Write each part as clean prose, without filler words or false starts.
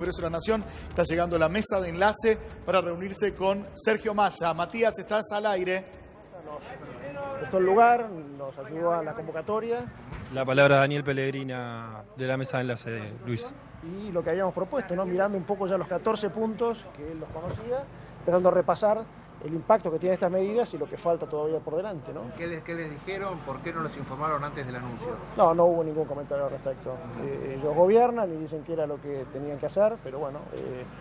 Congreso de la Nación está llegando a la mesa de enlace para reunirse con Sergio Massa. Matías, estás al aire. Nos prestó el lugar, nos ayudó a la convocatoria. La palabra Daniel Pellegrina de la mesa de enlace, Luis. Y lo que habíamos propuesto, ¿no? Mirando un poco ya los 14 puntos que él los conocía, empezando a repasar el impacto que tienen estas medidas y lo que falta todavía por delante, ¿no? ¿Qué les dijeron? ¿Por qué no los informaron antes del anuncio? No hubo ningún comentario al respecto. Ellos gobiernan y dicen que era lo que tenían que hacer, pero bueno,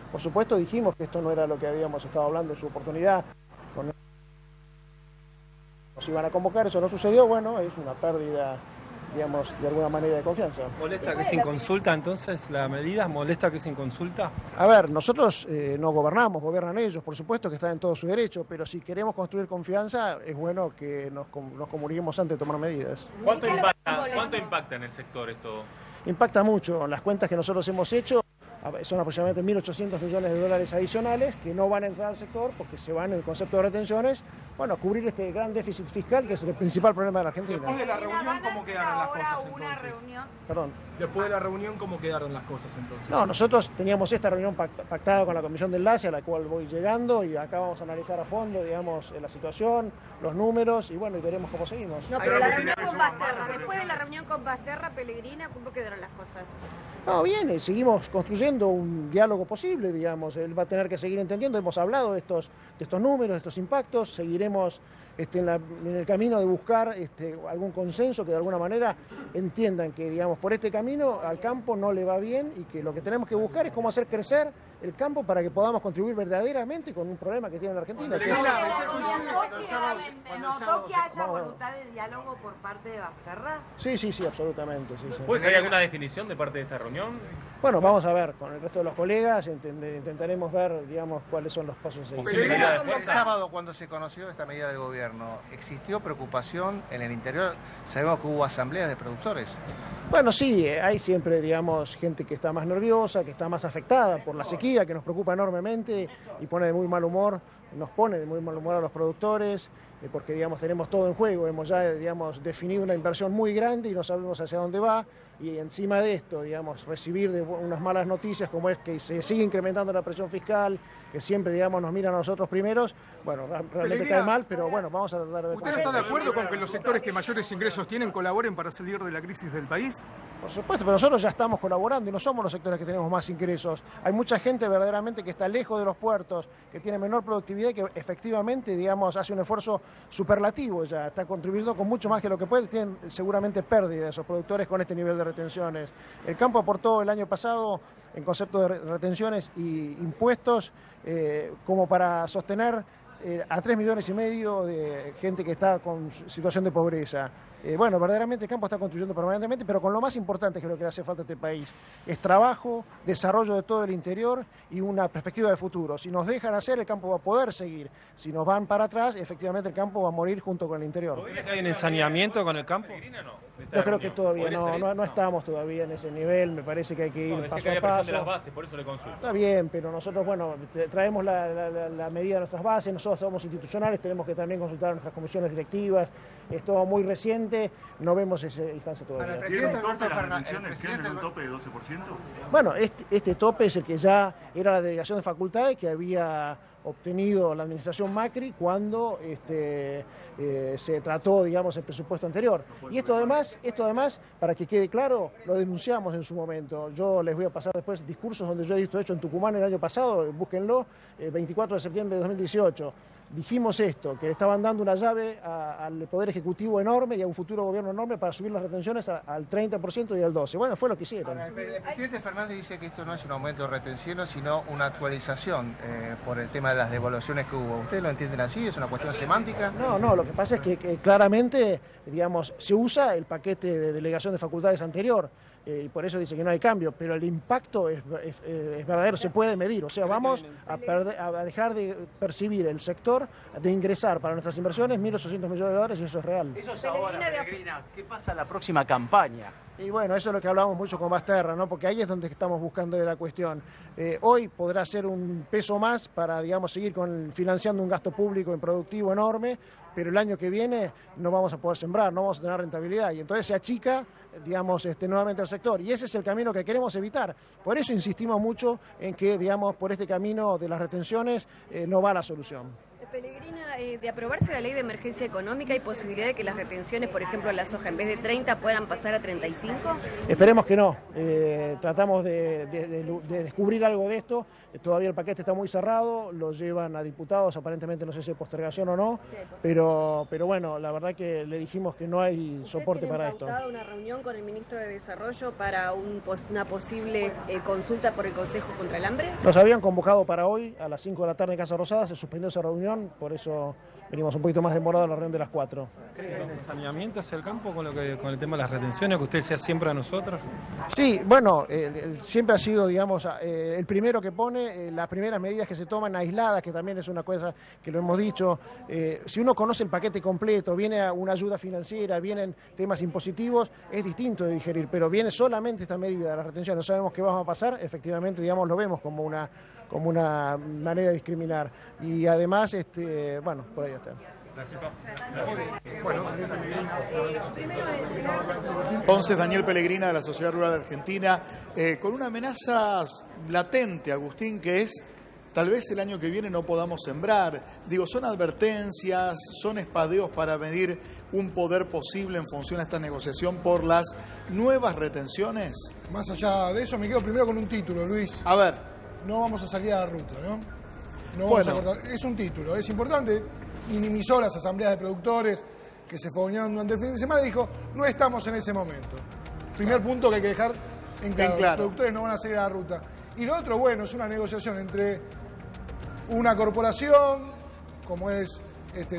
por supuesto dijimos que esto no era lo que habíamos estado hablando en su oportunidad. Nos iban a convocar, eso no sucedió, bueno, es una pérdida, digamos, de alguna manera de confianza. ¿Molesta que sin consulta entonces la medida? ¿Molesta que sin consulta? A ver, nosotros no gobernamos, gobiernan ellos, por supuesto que están en todo su derecho, pero si queremos construir confianza es bueno que nos comuniquemos antes de tomar medidas. ¿Cuánto impacta en el sector esto? Impacta mucho, las cuentas que nosotros hemos hecho son aproximadamente 1.800 millones de dólares adicionales que no van a entrar al sector porque se van en el concepto de retenciones, bueno, a cubrir este gran déficit fiscal que es el principal problema de la Argentina. Después de la reunión, ¿cómo quedaron las cosas entonces? Perdón. Después de la reunión, ¿cómo quedaron las cosas entonces? No, nosotros teníamos esta reunión pactada con la Comisión de Enlace, a la cual voy llegando, y acá vamos a analizar a fondo, digamos, la situación, los números, y bueno, y veremos cómo seguimos. No, pero la reunión con Basterra, después de la reunión con Basterra, Pellegrina, ¿cómo quedaron las cosas? No, bien, seguimos construyendo un diálogo posible, digamos, él va a tener que seguir entendiendo, hemos hablado de estos números, de estos impactos, seguiremos en el camino de buscar algún consenso que de alguna manera entiendan que, digamos, por este camino al campo no le va bien y que lo que tenemos que buscar es cómo hacer crecer el campo para que podamos contribuir verdaderamente con un problema que tiene la Argentina. ¿Notó que haya voluntad de diálogo por parte de Basterra? Sí, absolutamente. Sí. ¿Puede ser alguna definición de parte de esta reunión? Bueno, vamos a ver, con el resto de los colegas intentaremos ver, digamos, cuáles son los pasos a seguir. El sábado, cuando se conoció esta medida del gobierno, ¿existió preocupación en el interior? Sabemos que hubo asambleas de productores. Bueno, sí, hay siempre, digamos, gente que está más nerviosa, que está más afectada por la sequía, que nos preocupa enormemente y pone de muy mal humor, nos pone de muy mal humor a los productores, porque, digamos, tenemos todo en juego, hemos ya, digamos, definido una inversión muy grande y no sabemos hacia dónde va, y encima de esto, digamos, recibir unas malas noticias como es que se sigue incrementando la presión fiscal, que siempre, digamos, nos miran a nosotros primeros, bueno, realmente cae mal, pero bueno, vamos a tratar de ver. ¿Usted está de acuerdo con que los sectores que mayores ingresos tienen colaboren para salir de la crisis del país? Por supuesto, pero nosotros ya estamos colaborando y no somos los sectores que tenemos más ingresos. Hay mucha gente verdaderamente que está lejos de los puertos, que tiene menor productividad y que efectivamente, digamos, hace un esfuerzo superlativo ya, está contribuyendo con mucho más que lo que puede, tienen seguramente pérdida esos productores con este nivel de retenciones. El campo aportó el año pasado en concepto de retenciones y impuestos como para sostener a 3,5 millones de gente que está con situación de pobreza. Bueno, verdaderamente el campo está construyendo permanentemente, pero con lo más importante que es lo que le hace falta a este país, es trabajo, desarrollo de todo el interior y una perspectiva de futuro. Si nos dejan hacer, el campo va a poder seguir. Si nos van para atrás, efectivamente el campo va a morir junto con el interior. ¿Hay un ensaneamiento con el campo? Yo creo que todavía no estamos todavía en ese nivel, me parece que hay que ir paso a paso. De las bases, por eso le consulto. Está bien, pero nosotros, bueno, traemos la medida de nuestras bases, nosotros somos institucionales, tenemos que también consultar a nuestras comisiones directivas, es todo muy reciente, no vemos esa instancia todavía. ¿Tiene un tope las retenciones? ¿Tienen un tope de 12%? Bueno, este tope es el que ya era la delegación de facultades que había obtenido la administración Macri cuando se trató, digamos, el presupuesto anterior. Y esto además, para que quede claro, lo denunciamos en su momento. Yo les voy a pasar después discursos donde yo he visto hecho en Tucumán el año pasado, búsquenlo, 24 de septiembre de 2018. Dijimos esto, que le estaban dando una llave al Poder Ejecutivo enorme y a un futuro gobierno enorme para subir las retenciones al 30% y al 12%. Bueno, fue lo que hicieron. Ahora, el presidente Fernández dice que esto no es un aumento de retenciones, sino una actualización por el tema de las devoluciones que hubo. ¿Ustedes lo entienden así? ¿Es una cuestión semántica? No, lo que pasa es que claramente, digamos, se usa el paquete de delegación de facultades anterior. Y por eso dice que no hay cambio, pero el impacto es verdadero, se puede medir. O sea, vamos a dejar de percibir el sector de ingresar para nuestras inversiones 1.800 millones de dólares y eso es real. Eso es ahora, Pellegrina. ¿Qué pasa en la próxima campaña? Y bueno, eso es lo que hablamos mucho con Basterra, ¿no? Porque ahí es donde estamos buscando la cuestión. Hoy podrá ser un peso más para, digamos, seguir financiando un gasto público improductivo enorme, pero el año que viene no vamos a poder sembrar, no vamos a tener rentabilidad y entonces se achica, digamos, nuevamente el sector. Y ese es el camino que queremos evitar. Por eso insistimos mucho en que, digamos, por este camino de las retenciones no va la solución. Pellegrina, de aprobarse la ley de emergencia económica, ¿hay posibilidad de que las retenciones, por ejemplo, la soja, en vez de 30 puedan pasar a 35? Esperemos que no. Tratamos de descubrir algo de esto. Todavía el paquete está muy cerrado, lo llevan a diputados, aparentemente no sé si es postergación o no, pero bueno, la verdad que le dijimos que no hay soporte para esto. ¿Tienen pautado una reunión con el ministro de Desarrollo para una posible consulta por el Consejo contra el Hambre? Nos habían convocado para hoy a las 5 de la tarde en Casa Rosada, se suspendió esa reunión, por eso venimos un poquito más demorados a la reunión de las 4. ¿El saneamiento hacia el campo con el tema de las retenciones que usted sea siempre a nosotros? Sí, bueno, siempre ha sido, digamos, el primero que pone las primeras medidas que se toman aisladas, que también es una cosa que lo hemos dicho. Si uno conoce el paquete completo, viene una ayuda financiera, vienen temas impositivos, es distinto de digerir, pero viene solamente esta medida de la retención. No sabemos qué va a pasar, efectivamente, digamos, lo vemos como una manera de discriminar. Y además, bueno, por ahí está. Entonces, Daniel Pellegrina de la Sociedad Rural Argentina, con una amenaza latente, Agustín, que es tal vez el año que viene no podamos sembrar. Digo, son advertencias, son espadeos para medir un poder posible en función a esta negociación por las nuevas retenciones. Más allá de eso, me quedo primero con un título, Luis. A ver. No vamos a salir a la ruta, ¿no? No vamos a cortar. Es un título, es importante. Minimizó las asambleas de productores que se fogonearon durante el fin de semana y dijo, no estamos en ese momento. Primer punto que hay que dejar en claro. Los productores no van a salir a la ruta. Y lo otro, bueno, es una negociación entre una corporación, como es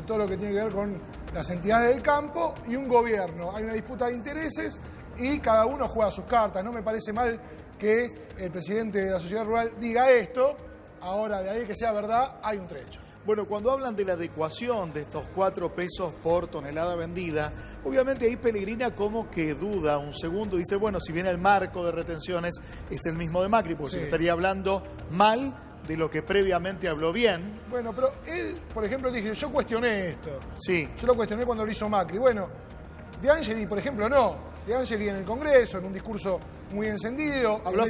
todo lo que tiene que ver con las entidades del campo, y un gobierno. Hay una disputa de intereses y cada uno juega sus cartas. No me parece mal que el presidente de la sociedad rural diga esto. Ahora, de ahí que sea verdad, hay un trecho. Bueno, cuando hablan de la adecuación de estos 4 pesos por tonelada vendida, obviamente ahí Pellegrina como que duda un segundo, dice, bueno, si bien el marco de retenciones es el mismo de Macri, porque se estaría hablando mal de lo que previamente habló bien. Bueno, pero él, por ejemplo, dije, yo cuestioné esto. Sí. Yo lo cuestioné cuando lo hizo Macri. Bueno, De Angeli, por ejemplo, no. De Angeli en el Congreso, en un discurso muy encendido. Habló a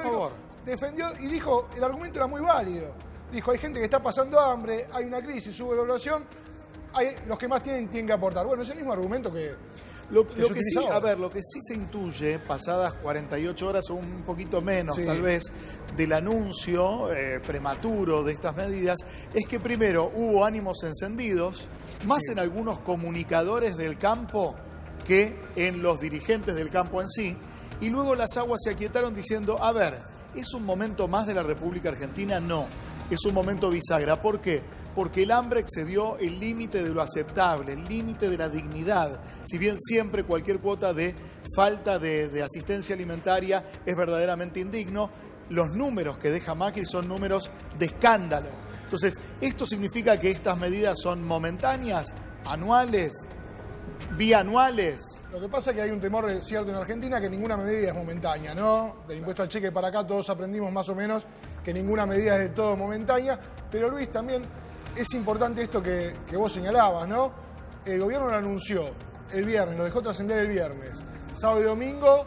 favor. Defendió y dijo, el argumento era muy válido. Dijo, hay gente que está pasando hambre, hay una crisis, subvaluación, los que más tienen que aportar. Bueno, es el mismo argumento que lo que sí, a ver, lo que sí se intuye, pasadas 48 horas o un poquito menos, tal vez, del anuncio prematuro de estas medidas, es que primero hubo ánimos encendidos, más en algunos comunicadores del campo que en los dirigentes del campo en sí, y luego las aguas se aquietaron diciendo, a ver, ¿es un momento más de la República Argentina? No. Es un momento bisagra. ¿Por qué? Porque el hambre excedió el límite de lo aceptable, el límite de la dignidad. Si bien siempre cualquier cuota de falta de asistencia alimentaria es verdaderamente indigno, los números que deja Macri son números de escándalo. Entonces, ¿esto significa que estas medidas son momentáneas, anuales, bianuales? Lo que pasa es que hay un temor cierto en Argentina que ninguna medida es momentánea, ¿no? Del impuesto al cheque para acá todos aprendimos más o menos que ninguna medida es de todo momentánea. Pero Luis, también es importante esto que vos señalabas, ¿no? El gobierno lo anunció el viernes, lo dejó trascender el viernes. Sábado y domingo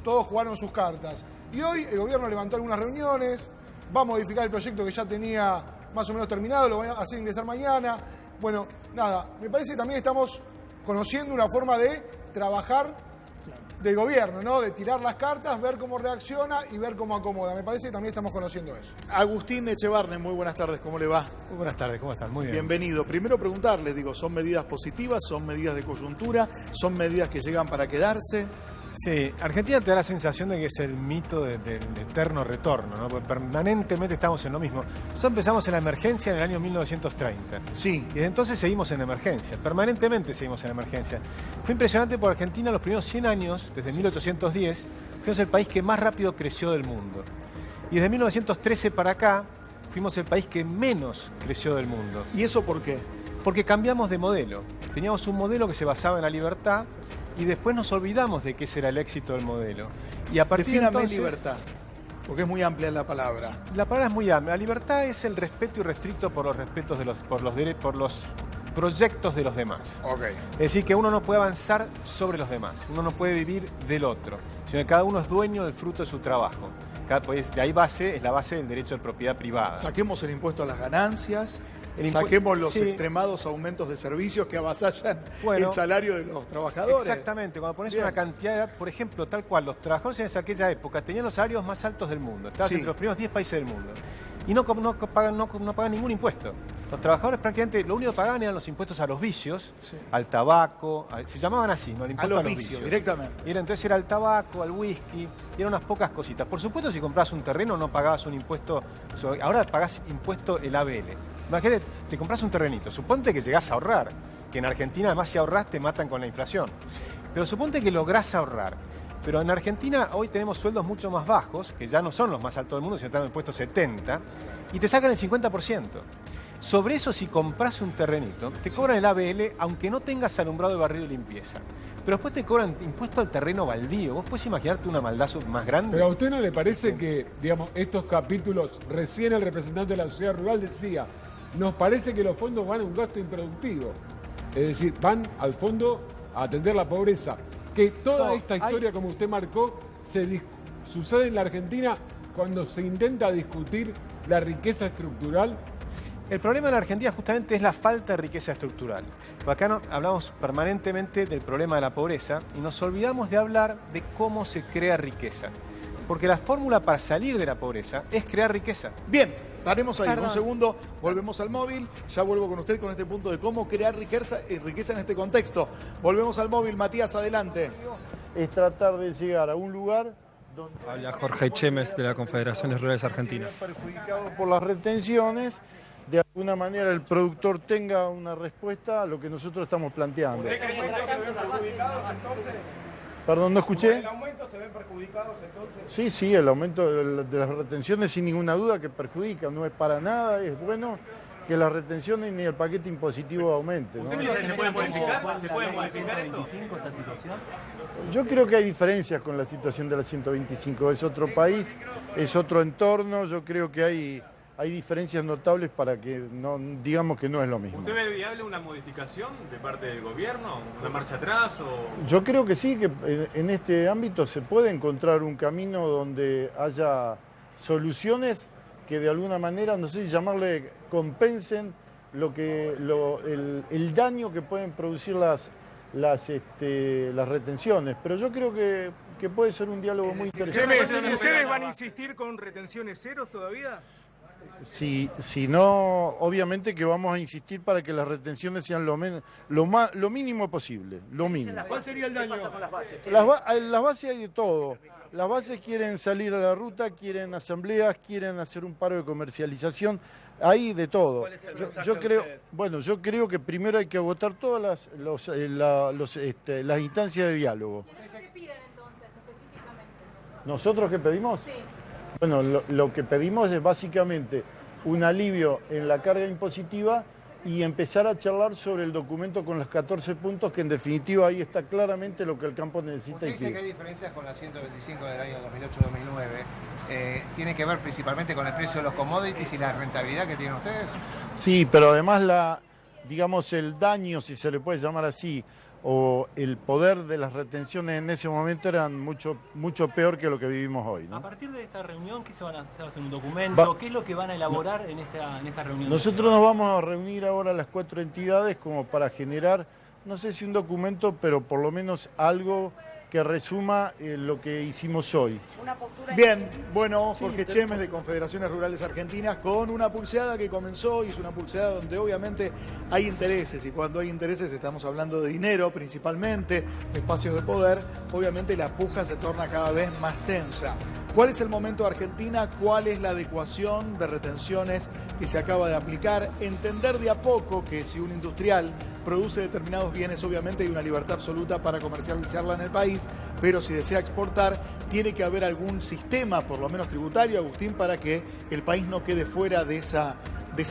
todos jugaron sus cartas. Y hoy el gobierno levantó algunas reuniones, va a modificar el proyecto que ya tenía más o menos terminado, lo va a hacer ingresar mañana. Bueno, nada, me parece que también estamos conociendo una forma de trabajar del gobierno, ¿no? De tirar las cartas, ver cómo reacciona y ver cómo acomoda. Me parece que también estamos conociendo eso. Agustín Echevarne, muy buenas tardes, ¿cómo le va? Muy buenas tardes, ¿cómo están? Muy bien. Bienvenido. Primero preguntarle, ¿son medidas positivas, son medidas de coyuntura, son medidas que llegan para quedarse? Sí, Argentina te da la sensación de que es el mito del eterno retorno, ¿no? Porque permanentemente estamos en lo mismo. Nosotros empezamos en la emergencia en el año 1930. Sí. Y desde entonces seguimos en emergencia, permanentemente seguimos en emergencia. Fue impresionante porque Argentina los primeros 100 años, desde 1810, fuimos el país que más rápido creció del mundo. Y desde 1913 para acá, fuimos el país que menos creció del mundo. ¿Y eso por qué? Porque cambiamos de modelo. Teníamos un modelo que se basaba en la libertad, y después nos olvidamos de que ese era el éxito del modelo. Y a partir de entonces, libertad, porque es muy amplia la palabra. La palabra es muy amplia. La libertad es el respeto irrestricto por los proyectos de los demás. Okay. Es decir, que uno no puede avanzar sobre los demás, uno no puede vivir del otro, sino que cada uno es dueño del fruto de su trabajo. Pues, de ahí es la base del derecho de propiedad privada. Saquemos el impuesto a las ganancias, saquemos los extremados aumentos de servicios que avasallan el salario de los trabajadores. Exactamente, cuando pones una cantidad, por ejemplo, tal cual, los trabajadores en aquella época tenían los salarios más altos del mundo, estaban entre los primeros 10 países del mundo. Y no pagan ningún impuesto. Los trabajadores prácticamente lo único que pagaban eran los impuestos a los vicios, al tabaco, se llamaban así, ¿no? El impuesto a los vicios directamente. Y entonces era al tabaco, al whisky, y eran unas pocas cositas. Por supuesto, si comprabas un terreno no pagabas un impuesto, ahora pagás impuesto el ABL. Imagínate, te compras un terrenito, suponte que llegás a ahorrar, que en Argentina además si ahorrás te matan con la inflación. Pero suponte que lográs ahorrar. Pero en Argentina hoy tenemos sueldos mucho más bajos, que ya no son los más altos del mundo, sino que están en el puesto 70, y te sacan el 50%. Sobre eso, si compras un terrenito, te cobran el ABL, aunque no tengas alumbrado de barrido y limpieza. Pero después te cobran impuesto al terreno baldío. ¿Vos podés imaginarte una maldad más grande? Pero a usted no le parece que, digamos, estos capítulos, recién el representante de la sociedad rural decía, nos parece que los fondos van a un gasto improductivo. Es decir, van al fondo a atender la pobreza. Que toda esta historia, como usted marcó, sucede en la Argentina cuando se intenta discutir la riqueza estructural. El problema de la Argentina justamente es la falta de riqueza estructural. Porque acá hablamos permanentemente del problema de la pobreza y nos olvidamos de hablar de cómo se crea riqueza. Porque la fórmula para salir de la pobreza es crear riqueza. Bien, paremos ahí. Un segundo, volvemos al móvil. Ya vuelvo con usted con este punto de cómo crear riqueza en este contexto. Volvemos al móvil. Matías, adelante. Es tratar de llegar a un lugar donde... Habla Jorge Chemes de la Confederaciones Rurales Argentinas. Perjudicado por las retenciones, de alguna manera el productor tenga una respuesta a lo que nosotros estamos planteando. ¿Usted cree que se ven perjudicados entonces? Perdón, no escuché. ¿El aumento se ven perjudicados entonces? Sí, el aumento de las retenciones sin ninguna duda que perjudica, no es para nada, es bueno que las retenciones ni el paquete impositivo aumente, ¿no? ¿Se puede modificar? ¿Se puede modificar esto? ¿Esta situación? Yo creo que hay diferencias con la situación de la 125, es otro país, es otro entorno, yo creo que hay diferencias notables para que no digamos que no es lo mismo. ¿Usted ve viable una modificación de parte del gobierno? ¿Una marcha atrás? Yo creo que sí, que en este ámbito se puede encontrar un camino donde haya soluciones que de alguna manera, no sé si llamarle, compensen el daño que pueden producir las retenciones. Pero yo creo que puede ser un diálogo muy interesante. ¿Ustedes van a insistir con retenciones ceros todavía? Si no, obviamente que vamos a insistir para que las retenciones sean lo mínimo posible, lo mínimo. ¿Cuál sería el daño? Las bases hay de todo. Las bases quieren salir a la ruta, quieren asambleas, quieren hacer un paro de comercialización, hay de todo. Yo creo que primero hay que agotar todas las instancias de diálogo. ¿Qué piden entonces específicamente? ¿Nosotros qué pedimos? Sí. Bueno, lo que pedimos es básicamente un alivio en la carga impositiva y empezar a charlar sobre el documento con los 14 puntos que en definitiva ahí está claramente lo que el campo necesita. Usted dice que hay diferencias con la 125 del año 2008-2009. ¿Tiene que ver principalmente con el precio de los commodities y la rentabilidad que tienen ustedes? Sí, pero además el daño, si se le puede llamar así, o el poder de las retenciones en ese momento eran mucho peor que lo que vivimos hoy, ¿no? A partir de esta reunión, ¿qué se va a hacer? ¿Un documento? ¿Qué es lo que van a elaborar en esta reunión? Nosotros nos vamos a reunir ahora las 4 entidades como para generar, no sé si un documento, pero por lo menos algo que resuma lo que hicimos hoy. Bien, bueno, Jorge Chemes de Confederaciones Rurales Argentinas con una pulseada que comenzó y es una pulseada donde obviamente hay intereses y cuando hay intereses estamos hablando de dinero principalmente, de espacios de poder, obviamente la puja se torna cada vez más tensa. ¿Cuál es el momento de Argentina? ¿Cuál es la adecuación de retenciones que se acaba de aplicar? Entender de a poco que si un industrial produce determinados bienes, obviamente hay una libertad absoluta para comercializarla en el país, pero si desea exportar, tiene que haber algún sistema, por lo menos tributario, Agustín, para que el país no quede fuera de esa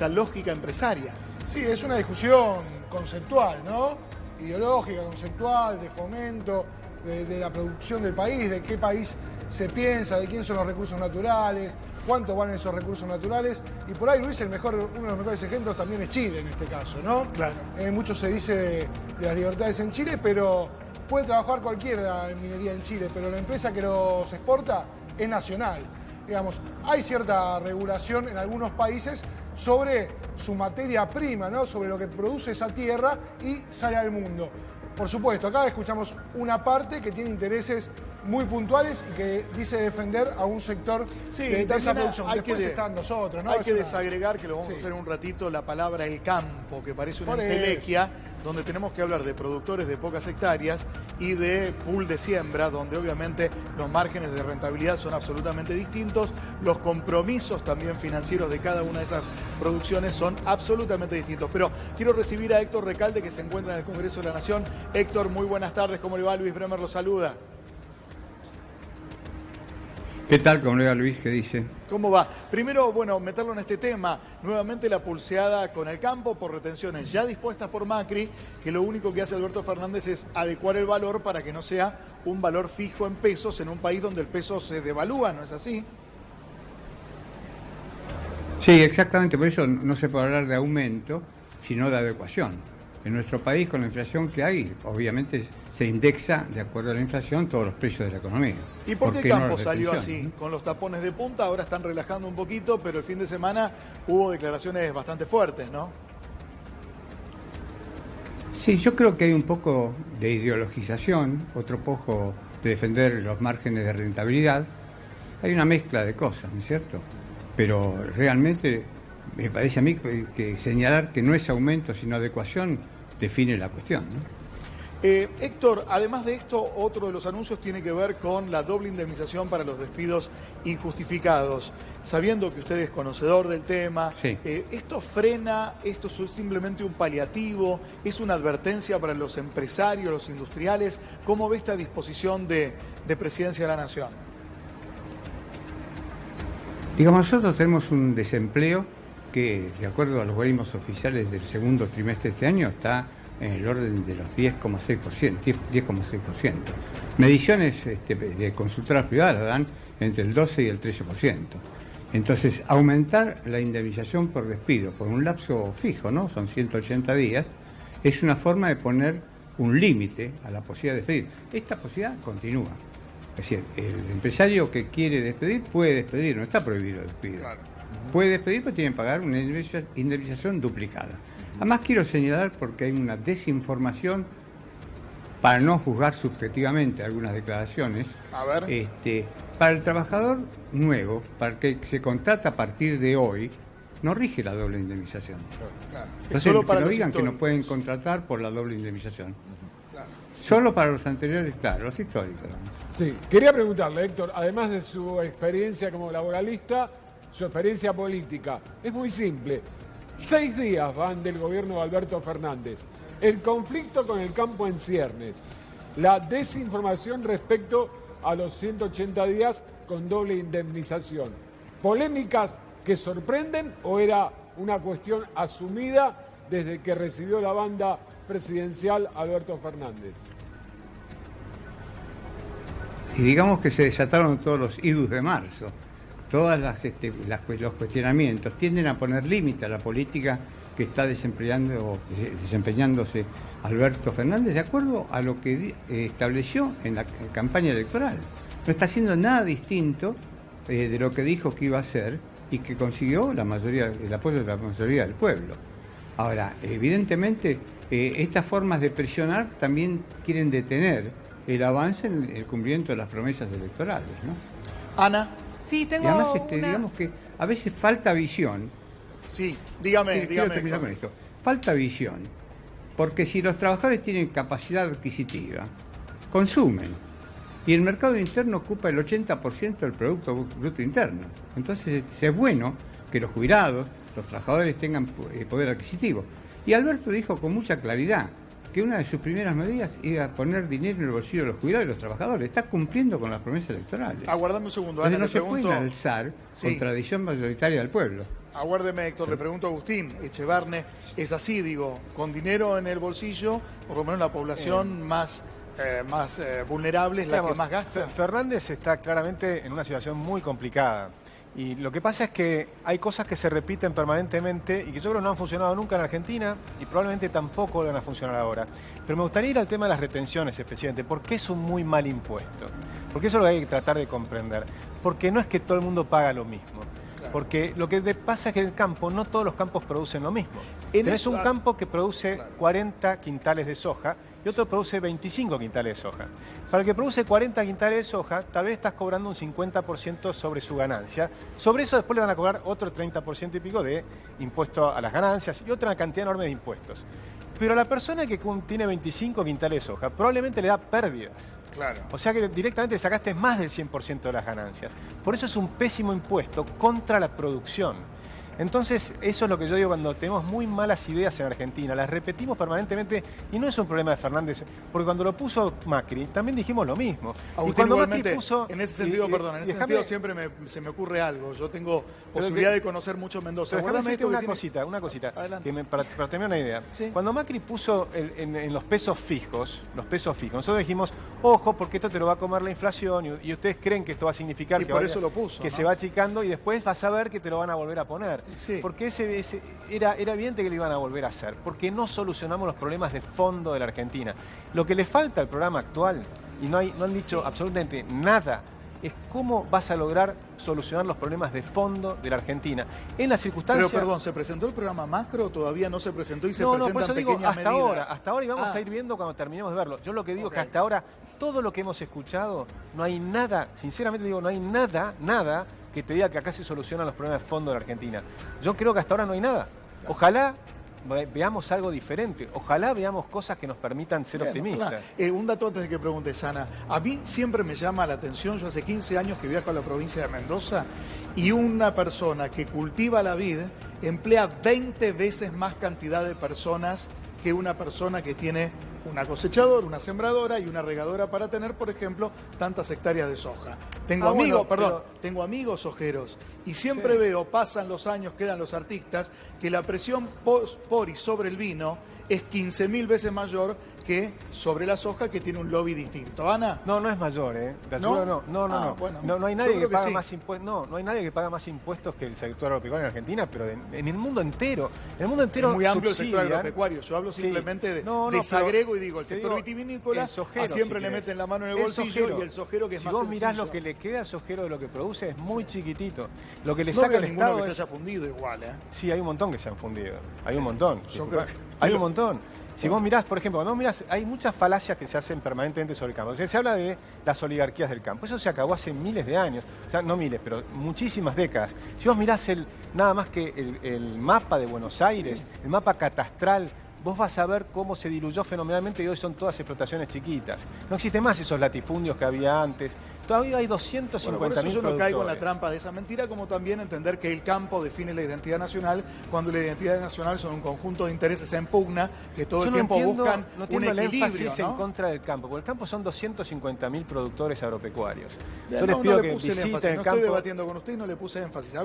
lógica empresaria. Sí, es una discusión conceptual, ¿no? ideológica, conceptual, de fomento, de la producción del país, de qué país se piensa, de quién son los recursos naturales, cuánto valen esos recursos naturales. Y por ahí, Luis, uno de los mejores ejemplos también es Chile en este caso, ¿no? Claro. Mucho se dice de las libertades en Chile, pero puede trabajar cualquiera en minería en Chile, pero la empresa que los exporta es nacional. Digamos, hay cierta regulación en algunos países sobre su materia prima, ¿no? Sobre lo que produce esa tierra y sale al mundo. Por supuesto, acá escuchamos una parte que tiene intereses muy puntuales y que dice defender a un sector de esa producción. Después están nosotros, ¿no? Hay que desagregar, que lo vamos a hacer en un ratito, la palabra el campo, que parece una entelequia, donde tenemos que hablar de productores de pocas hectáreas y de pool de siembra, donde obviamente los márgenes de rentabilidad son absolutamente distintos, los compromisos también financieros de cada una de esas producciones son absolutamente distintos. Pero quiero recibir a Héctor Recalde, que se encuentra en el Congreso de la Nación. Héctor, muy buenas tardes, ¿cómo le va? Luis Bremer lo saluda. ¿Qué tal? ¿Cómo le va, Luis? ¿Qué dice? ¿Cómo va? Primero, bueno, meterlo en este tema. Nuevamente la pulseada con el campo por retenciones ya dispuestas por Macri, que lo único que hace Alberto Fernández es adecuar el valor para que no sea un valor fijo en pesos en un país donde el peso se devalúa, ¿no es así? Sí, exactamente. Por eso no se puede hablar de aumento, sino de adecuación. En nuestro país, con la inflación que hay, obviamente se indexa, de acuerdo a la inflación, todos los precios de la economía. ¿Y por qué el campo salió así? ¿No? Con los tapones de punta, ahora están relajando un poquito, pero el fin de semana hubo declaraciones bastante fuertes, ¿no? Sí, yo creo que hay un poco de ideologización, otro poco de defender los márgenes de rentabilidad. Hay una mezcla de cosas, ¿no es cierto? Pero realmente me parece a mí que señalar que no es aumento, sino adecuación, define la cuestión, ¿no? Héctor, además de esto, otro de los anuncios tiene que ver con la doble indemnización para los despidos injustificados. Sabiendo que usted es conocedor del tema, sí. ¿Esto frena, esto es simplemente un paliativo, es una advertencia para los empresarios, los industriales? ¿Cómo ve esta disposición de Presidencia de la Nación? Digamos, nosotros tenemos un desempleo que, de acuerdo a los algoritmos oficiales del segundo trimestre de este año, está en el orden de los 10,6%. Mediciones de consultoras privadas dan entre el 12 y el 13%. Entonces, aumentar la indemnización por despido por un lapso fijo, ¿no? Son 180 días, es una forma de poner un límite a la posibilidad de despedir. Esta posibilidad continúa. Es decir, el empresario que quiere despedir puede despedir, no está prohibido el despido. Claro. Puede despedir, pero tiene que pagar una indemnización duplicada. Además quiero señalar, porque hay una desinformación, para no juzgar subjetivamente algunas declaraciones, para el trabajador nuevo, para el que se contrata a partir de hoy, no rige la doble indemnización. Claro. Entonces, solo para que no digan que no pueden contratar por la doble indemnización. Claro. Solo para los anteriores, claro, los históricos. Sí, quería preguntarle, Héctor, además de su experiencia como laboralista, su experiencia política, es muy simple. 6 días van del gobierno de Alberto Fernández. El conflicto con el campo en ciernes. La desinformación respecto a los 180 días con doble indemnización. ¿Polémicas que sorprenden o era una cuestión asumida desde que recibió la banda presidencial Alberto Fernández? Y digamos que se desataron todos los idus de marzo. Todos los cuestionamientos tienden a poner límite a la política que está desempeñándose Alberto Fernández de acuerdo a lo que estableció en la campaña electoral. No está haciendo nada distinto de lo que dijo que iba a hacer y que consiguió el apoyo de la mayoría del pueblo. Ahora, evidentemente, estas formas de presionar también quieren detener el avance en el cumplimiento de las promesas electorales, ¿no? Ana. Sí, tengo además, digamos que a veces falta visión. Sí, dígame. Quiero terminar con esto. Falta visión, porque si los trabajadores tienen capacidad adquisitiva, consumen, y el mercado interno ocupa el 80% del Producto Bruto Interno. Entonces es bueno que los jubilados, los trabajadores tengan poder adquisitivo. Y Alberto dijo con mucha claridad que una de sus primeras medidas iba a poner dinero en el bolsillo de los jubilados y los trabajadores. Está cumpliendo con las promesas electorales. Aguardame un segundo, Ana, no se puede alzar contra la decisión mayoritaria del pueblo. Aguárdeme, Héctor, le pregunto a Agustín Echevarne, ¿es así, digo, con dinero en el bolsillo, por lo menos la población más vulnerable es la que más gasta? Fernández está claramente en una situación muy complicada. Y lo que pasa es que hay cosas que se repiten permanentemente y que yo creo no han funcionado nunca en Argentina y probablemente tampoco van a funcionar ahora. Pero me gustaría ir al tema de las retenciones especialmente. ¿Por qué es un muy mal impuesto? Porque eso es lo que hay que tratar de comprender. Porque no es que todo el mundo paga lo mismo. Porque lo que pasa es que en el campo, no todos los campos producen lo mismo. Tenés un campo que produce 40 quintales de soja y otro produce 25 quintales de soja. Para el que produce 40 quintales de soja, tal vez estás cobrando un 50% sobre su ganancia. Sobre eso después le van a cobrar otro 30% y pico de impuesto a las ganancias y otra cantidad enorme de impuestos. Pero a la persona que tiene 25 quintales de soja probablemente le da pérdidas. Claro. O sea que directamente le sacaste más del 100% de las ganancias. Por eso es un pésimo impuesto contra la producción. Entonces, eso es lo que yo digo cuando tenemos muy malas ideas en Argentina. Las repetimos permanentemente y no es un problema de Fernández, porque cuando lo puso Macri también dijimos lo mismo. Agustín, y cuando Macri puso... En ese sentido, en ese sentido siempre se me ocurre algo. Yo tengo posibilidad de conocer mucho Mendoza. Una cosita, para terminar una idea. ¿Sí? Cuando Macri puso en los pesos fijos, nosotros dijimos, ojo, porque esto te lo va a comer la inflación y ustedes creen que esto va a significar que se va achicando y después vas a ver que te lo van a volver a poner. Sí. Porque era evidente que lo iban a volver a hacer, porque no solucionamos los problemas de fondo de la Argentina. Lo que le falta al programa actual, y no han dicho absolutamente nada, es cómo vas a lograr solucionar los problemas de fondo de la Argentina. En las circunstancias... Pero perdón, ¿se presentó el programa macro o todavía no se presentó y se presentan por eso pequeñas digo, hasta medidas? Hasta ahora y vamos a ir viendo cuando terminemos de verlo. Yo lo que digo es que hasta ahora, todo lo que hemos escuchado, no hay nada, sinceramente digo, no hay nada que te diga que acá se solucionan los problemas de fondo de la Argentina. Yo creo que hasta ahora no hay nada. Ojalá veamos algo diferente. Ojalá veamos cosas que nos permitan ser optimistas. Un dato antes de que preguntes, Ana. A mí siempre me llama la atención, yo hace 15 años que viajo a la provincia de Mendoza y una persona que cultiva la vid emplea 20 veces más cantidad de personas que una persona que tiene una cosechadora, una sembradora y una regadora para tener, por ejemplo, tantas hectáreas de soja. Tengo amigos sojeros y siempre veo, pasan los años, quedan los artistas, que la presión por y sobre el vino es 15.000 veces mayor que sobre la soja, que tiene un lobby distinto. ¿Ana? No es mayor, ¿eh? ¿No? Bueno, no hay nadie que paga más impuestos. No hay nadie que paga más impuestos que el sector agropecuario en Argentina, pero en el mundo entero. En el mundo entero es muy amplio el sector agropecuario. Yo hablo simplemente de desagrego y digo, el sector vitivinícola siempre le meten la mano en el bolsillo y el sojero que es más sencillo. Si vos mirás lo que le queda al sojero de lo que produce es muy chiquitito. Lo que le saca el Estado que se haya fundido igual, ¿eh? Sí, hay un montón que se han fundido. Hay un montón. Hay un montón. Si vos mirás, por ejemplo, hay muchas falacias que se hacen permanentemente sobre el campo. O sea, se habla de las oligarquías del campo. Eso se acabó hace miles de años. O sea, no miles, pero muchísimas décadas. Si vos mirás nada más que el mapa de Buenos Aires, el mapa catastral, vos vas a ver cómo se diluyó fenomenalmente y hoy son todas explotaciones chiquitas. No existen más esos latifundios que había antes. Todavía hay 250.000 por eso yo no caigo en la productores. trampa de esa mentira, como también entender que el campo define la identidad nacional, cuando la identidad nacional son un conjunto de intereses en pugna que todo el tiempo buscan un equilibrio. El énfasis en contra del campo, porque el campo son 250.000 productores agropecuarios. Ya, yo les pido que visiten el campo. No estoy debatiendo con usted y no le puse énfasis.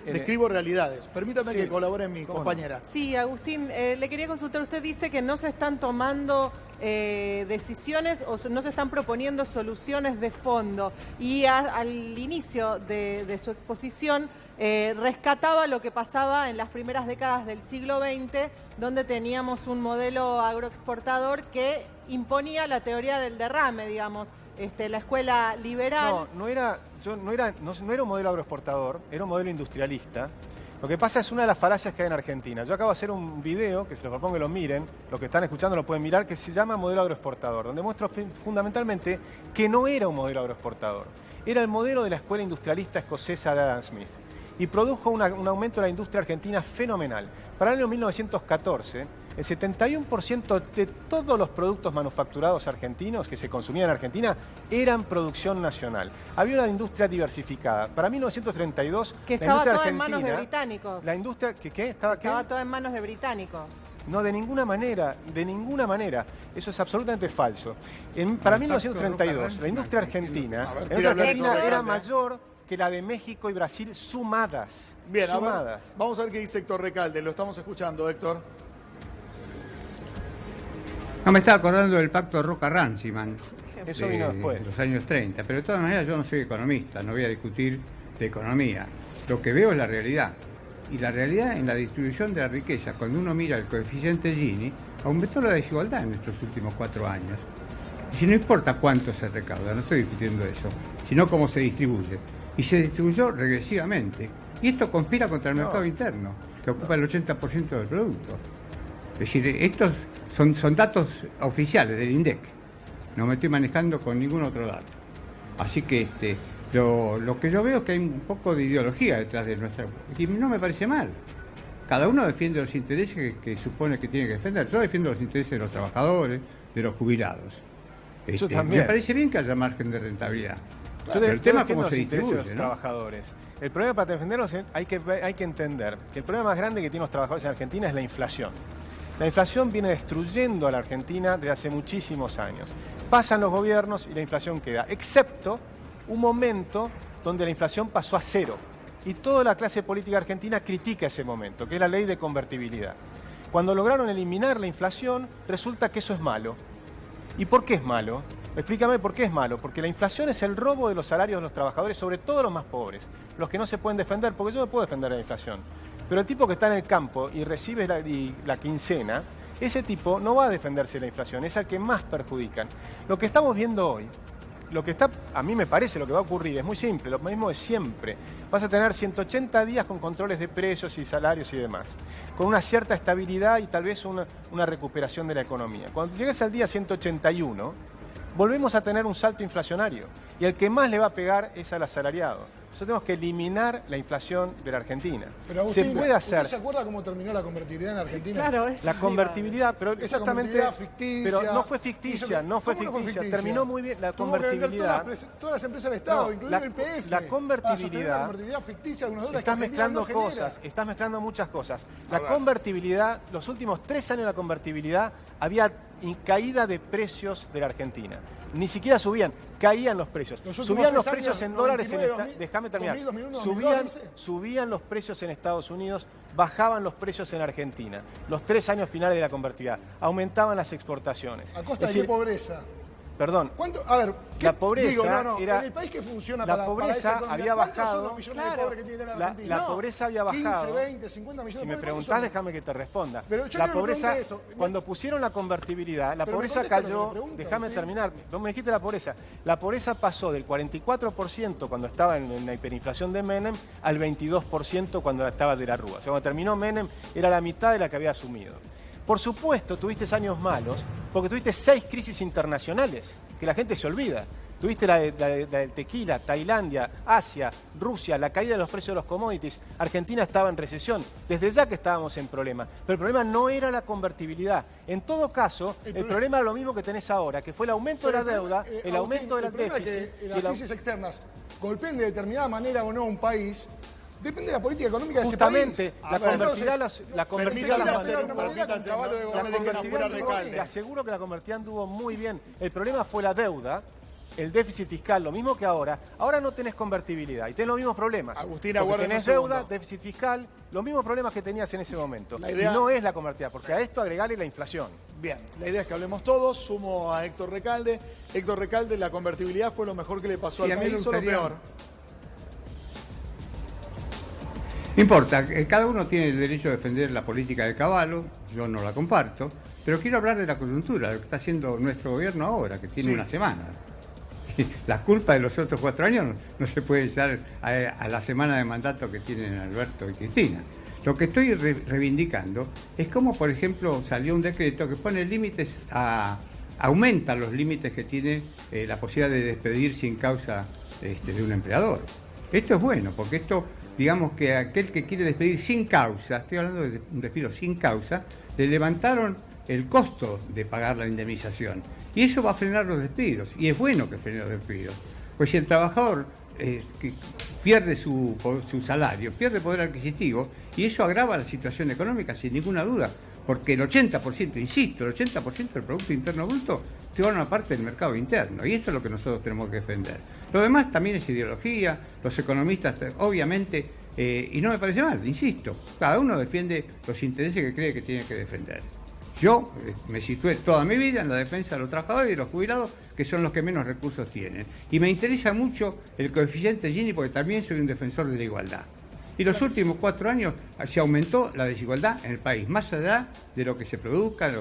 Describo realidades. Permítame que colabore mi compañera. Sí, Agustín, le quería consultar. Usted dice que no se están tomando decisiones o no se están proponiendo soluciones de fondo. Y al inicio de su exposición rescataba lo que pasaba en las primeras décadas del siglo XX, donde teníamos un modelo agroexportador que imponía la teoría del derrame, digamos. La escuela liberal... No era un modelo agroexportador, era un modelo industrialista. Lo que pasa es una de las falacias que hay en Argentina. Yo acabo de hacer un video, que se los propongo que lo miren, los que están escuchando lo pueden mirar, que se llama Modelo Agroexportador, donde muestro fundamentalmente que no era un modelo agroexportador. Era el modelo de la escuela industrialista escocesa de Adam Smith. Y produjo un aumento de la industria argentina fenomenal. Para el año 1914, el 71% de todos los productos manufacturados argentinos que se consumían en Argentina eran producción nacional. Había una industria diversificada. Para 1932... Que estaba toda en manos de británicos. La industria... ¿Qué? ¿Estaba toda en manos de británicos. No, de ninguna manera, de ninguna manera. Eso es absolutamente falso. Para 1932, la industria argentina era mayor que la de México y Brasil sumadas. Bien, sumadas. Vamos a ver qué dice Héctor Recalde. Lo estamos escuchando, Héctor. No, me estaba acordando del pacto Roca-Ranciman. Eso vino después. De los años 30. Pero de todas maneras yo no soy economista, no voy a discutir de economía. Lo que veo es la realidad. Y la realidad en la distribución de la riqueza, cuando uno mira el coeficiente Gini, aumentó la desigualdad en estos últimos 4 años. Y si no importa cuánto se recauda, no estoy discutiendo eso, sino cómo se distribuye. Y se distribuyó regresivamente. Y esto conspira contra el mercado interno, que ocupa el 80% del producto. Es decir, estos son datos oficiales del INDEC. No me estoy manejando con ningún otro dato. Así que lo que yo veo es que hay un poco de ideología detrás de nuestra... Y no me parece mal. Cada uno defiende los intereses que supone que tiene que defender. Yo defiendo los intereses de los trabajadores, de los jubilados. Yo también. Me parece bien que haya margen de rentabilidad. Pero el tema es cómo se distribuye, los trabajadores. El problema para defenderlos hay que entender que el problema más grande que tienen los trabajadores en Argentina es la inflación. La inflación viene destruyendo a la Argentina desde hace muchísimos años. Pasan los gobiernos y la inflación queda, excepto un momento donde la inflación pasó a 0. Y toda la clase política argentina critica ese momento, que es la ley de convertibilidad. Cuando lograron eliminar la inflación, resulta que eso es malo. ¿Y por qué es malo? Explícame por qué es malo. Porque la inflación es el robo de los salarios de los trabajadores, sobre todo los más pobres, los que no se pueden defender, porque yo no puedo defender la inflación. Pero el tipo que está en el campo y recibe la quincena, ese tipo no va a defenderse de la inflación, es al que más perjudican. Lo que estamos viendo hoy, a mí me parece lo que va a ocurrir, es muy simple, lo mismo de siempre. Vas a tener 180 días con controles de precios y salarios y demás, con una cierta estabilidad y tal vez una recuperación de la economía. Cuando llegues al día 181, volvemos a tener un salto inflacionario y el que más le va a pegar es al asalariado. Nosotros tenemos que eliminar la inflación de la Argentina. Pero Agustín, se puede hacer. ¿Usted se acuerda cómo terminó la convertibilidad en Argentina? Sí, claro, la convertibilidad, pero esa exactamente, convertibilidad ficticia. pero no fue ficticia, terminó muy bien la convertibilidad. Todas las empresas del Estado, incluido el IPF. La convertibilidad, ficticia de unos dólares. Estás mezclando cosas, estás mezclando muchas cosas. La convertibilidad, los últimos 3 años de la convertibilidad, había caída de precios de la Argentina. Ni siquiera subían, caían los precios. Subían los precios en dólares, déjame terminar. Subían los precios en Estados Unidos, bajaban los precios en Argentina. Los 3 años finales de la convertibilidad. Aumentaban las exportaciones. ¿A costa de qué pobreza? Perdón. ¿Cuánto? A ver, la pobreza era en el país que funciona la pobreza había bajado. La pobreza había bajado. 15, 20, 50 millones. Si me preguntás, déjame que te responda. La pobreza, cuando pusieron la convertibilidad, la pobreza cayó. Déjame terminar. No me dijiste la pobreza. La pobreza pasó del 44% cuando estaba en la hiperinflación de Menem al 22% cuando estaba de la Rúa. O sea, cuando terminó Menem era la mitad de la que había asumido. Por supuesto, tuviste años malos, porque tuviste 6 crisis internacionales, que la gente se olvida. Tuviste la del tequila, Tailandia, Asia, Rusia, la caída de los precios de los commodities. Argentina estaba en recesión, desde ya que estábamos en problema. Pero el problema no era la convertibilidad. En todo caso, el problema era lo mismo que tenés ahora, que fue el aumento de la deuda, el aumento del déficit. Que las crisis externas golpeen de determinada manera o no un país. Depende de la política económica de ese país. La convertibilidad, te aseguro que la convertibilidad anduvo muy bien. El problema fue la deuda, el déficit fiscal, lo mismo que ahora. Ahora no tenés convertibilidad y tenés los mismos problemas. Agustín, tenés deuda, déficit fiscal, los mismos problemas que tenías en ese momento. Y no es la convertibilidad, porque a esto agregarle la inflación. Bien, la idea es que hablemos todos. Sumo a Héctor Recalde. Héctor Recalde, ¿la convertibilidad fue lo mejor que le pasó al país o lo peor? No importa, cada uno tiene el derecho a defender la política de Cavallo, yo no la comparto, pero quiero hablar de la coyuntura, de lo que está haciendo nuestro gobierno ahora, que tiene una semana. La culpa de los otros 4 años no se puede echar a la semana de mandato que tienen Alberto y Cristina. Lo que estoy reivindicando es cómo, por ejemplo, salió un decreto que pone límites aumenta los límites que tiene la posibilidad de despedir sin causa de un empleador. Esto es bueno, porque esto, digamos que aquel que quiere despedir sin causa, estoy hablando de un despido sin causa, le levantaron el costo de pagar la indemnización. Y eso va a frenar los despidos, y es bueno que frene los despidos. Pues si el trabajador que pierde su salario, pierde poder adquisitivo, y eso agrava la situación económica sin ninguna duda, porque el 80%, insisto, el 80% del Producto Interno Bruto te va a una parte del mercado interno, y esto es lo que nosotros tenemos que defender. Lo demás también es ideología, los economistas, obviamente, y no me parece mal, insisto, cada uno defiende los intereses que cree que tiene que defender. Yo me situé toda mi vida en la defensa de los trabajadores y de los jubilados, que son los que menos recursos tienen. Y me interesa mucho el coeficiente Gini, porque también soy un defensor de la igualdad. Y los últimos 4 años se aumentó la desigualdad en el país, más allá de lo que se produzca,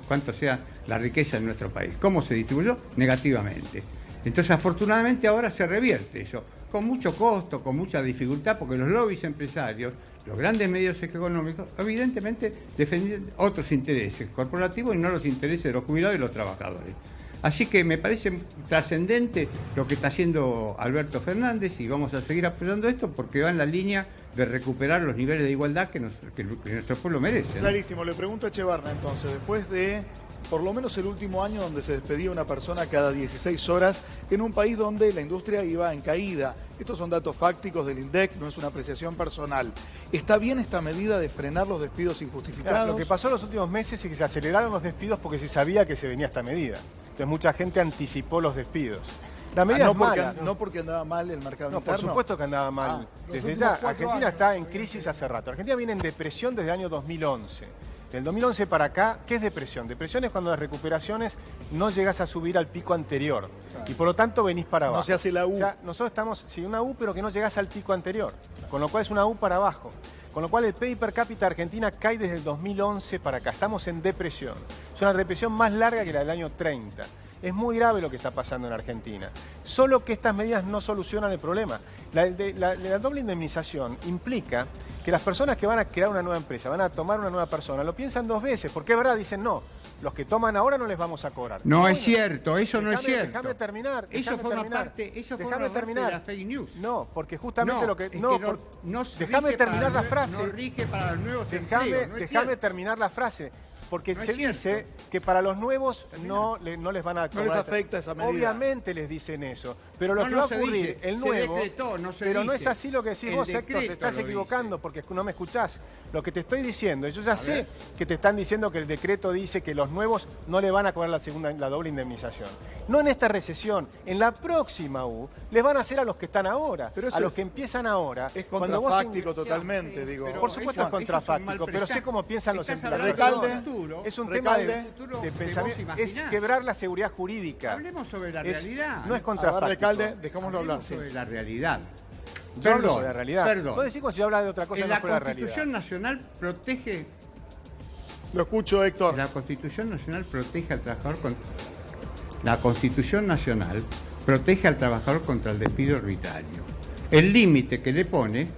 cuánto sea la riqueza en nuestro país. ¿Cómo se distribuyó? Negativamente. Entonces, afortunadamente, ahora se revierte eso, con mucho costo, con mucha dificultad, porque los lobbies empresarios, los grandes medios económicos, evidentemente defienden otros intereses corporativos y no los intereses de los jubilados y los trabajadores. Así que me parece trascendente lo que está haciendo Alberto Fernández, y vamos a seguir apoyando esto porque va en la línea de recuperar los niveles de igualdad que nuestro pueblo merece, ¿no? Clarísimo. Le pregunto a Echevarne entonces, después de por lo menos el último año donde se despedía una persona cada 16 horas en un país donde la industria iba en caída. Estos son datos fácticos del INDEC, no es una apreciación personal. ¿Está bien esta medida de frenar los despidos injustificados? Claro, lo que pasó en los últimos meses es que se aceleraron los despidos porque se sabía que se venía esta medida. Entonces mucha gente anticipó los despidos. La medida es mala. No porque andaba mal el mercado interno. Por supuesto que andaba mal. Desde ya, Argentina está en crisis hace rato. Argentina viene en depresión desde el año 2011. Del 2011 para acá, ¿qué es depresión? Depresión es cuando las recuperaciones no llegas a subir al pico anterior. Y por lo tanto venís para abajo. No se hace la U. O sea, nosotros estamos, sí, una U, pero que no llegás al pico anterior. Con lo cual es una U para abajo. Con lo cual el PIB per cápita argentina cae desde el 2011 para acá. Estamos en depresión. Es una depresión más larga que la del año 30. Es muy grave lo que está pasando en Argentina. Solo que estas medidas no solucionan el problema. La doble indemnización implica que las personas que van a crear una nueva empresa, van a tomar una nueva persona, lo piensan 2 veces, porque es verdad, dicen no, los que toman ahora no les vamos a cobrar. No es cierto, eso no es cierto. Déjame terminar. Eso forma parte de la fake news. No, porque justamente lo que... Déjame terminar la frase. No rige para los nuevos empleos. Déjame terminar la frase. Porque se dice que para los nuevos no les van a cobrar. No les afecta esa medida. Obviamente les dicen eso. Pero lo que va a ocurrir, el nuevo... Pero no es así lo que decís vos, Héctor, te estás equivocando porque no me escuchás. Lo que te estoy diciendo, yo ya sé que te están diciendo que el decreto dice que los nuevos no le van a cobrar la doble indemnización. No en esta recesión, en la próxima U, les van a hacer a los que están ahora, a los que empiezan ahora. Es contrafáctico totalmente, digo. Por supuesto es contrafáctico, pero sé cómo piensan los empleadores. Es un tema de pensamiento, es quebrar la seguridad jurídica. Hablemos sobre la realidad. No es contrafáctico. Recalde, dejámoslo hablar. Sobre la realidad. Yo hablo sobre la realidad. Vos decís como si habla de otra cosa, no fue la realidad. La Constitución Nacional protege... Lo escucho, Héctor. La Constitución Nacional protege al trabajador La Constitución Nacional protege al trabajador contra el despido arbitrario. El límite que le pone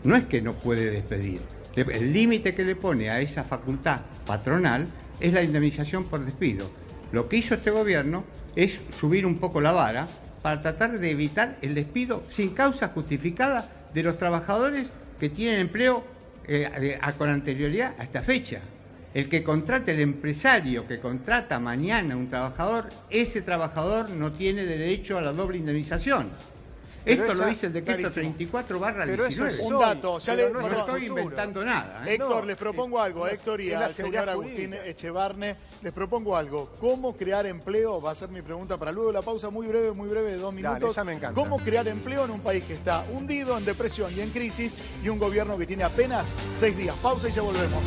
no es que no puede despedir. El límite que le pone a esa facultad patronal es la indemnización por despido. Lo que hizo este gobierno es subir un poco la vara para tratar de evitar el despido sin causa justificada de los trabajadores que tienen empleo con anterioridad a esta fecha. El que contrate, el empresario que contrata mañana a un trabajador, ese trabajador no tiene derecho a la doble indemnización. Esto lo dice el decreto 34/19. Un dato, ya no estoy inventando nada. Héctor, les propongo algo, Héctor y al señor Agustín Echevarne, les propongo algo. ¿Cómo crear empleo? Va a ser mi pregunta para luego la pausa muy breve, de 2 minutos. Dale, esa me encanta. ¿Cómo crear empleo en un país que está hundido, en depresión y en crisis, y un gobierno que tiene apenas 6 días? Pausa y ya volvemos.